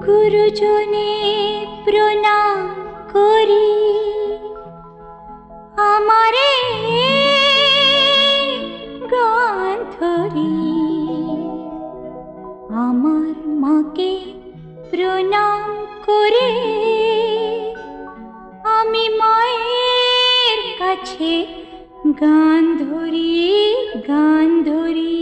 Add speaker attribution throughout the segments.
Speaker 1: গুরুজনে প্রণাম করি আমারে গান ধরি। আমার মাকে প্রণাম করে আমি মায়ের কাছে গান ধরি, গান ধরি।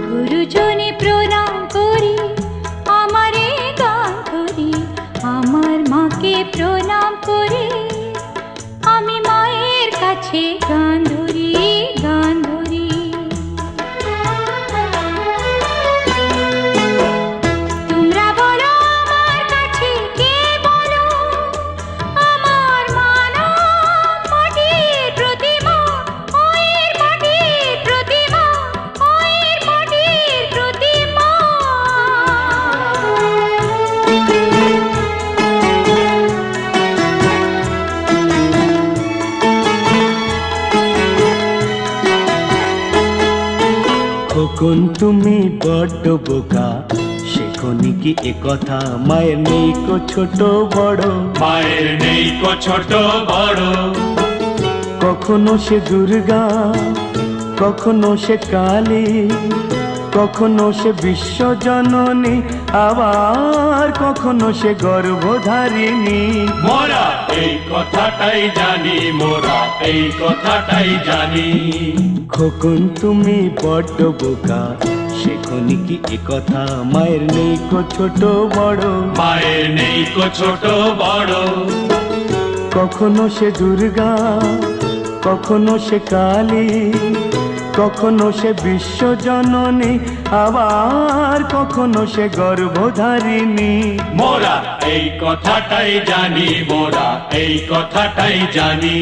Speaker 1: গুরুজনে প্রণাম করি আমারে গান ধরি। আমার মাকে প্রণাম করে আমি মায়ের কাছে গান ধরি, গান ধরি। তোমরা বলো আমার কাছে কে বলো, আমার মা না মাটির প্রতিমা, ওয়ের মাটির প্রতিমা, ওয়ের মাটির প্রতিমা।
Speaker 2: খোকন তুমি বড্ড বোকা, শেখনি কি একথা মায়ের নেই কো ছোট বড়,
Speaker 3: মায়ের নেই কো ছোট বড়।
Speaker 2: কখনো সে দুর্গা, কখনো সে কালী, কখনো সে বিশ্বজননী, আবার কখনো সে গর্ভধারিণী।
Speaker 3: মোরা এই কথাটাই জানি, মোরা এই কথাটাই জানি।
Speaker 2: খোকন তুমি বড্ড বোকা, শেখনি কি একথা মায়ের নেই কো ছোট বড়,
Speaker 3: মায়ের নেই কো ছোট বড়।
Speaker 2: কখনো সে দুর্গা, কখনো সে কালী, কখনো সে বিশ্বজননী, আবার কখনো সে গর্ভধারিণী।
Speaker 3: মোরা এই কথাটাই জানি, মোরা এই কথাটাই জানি।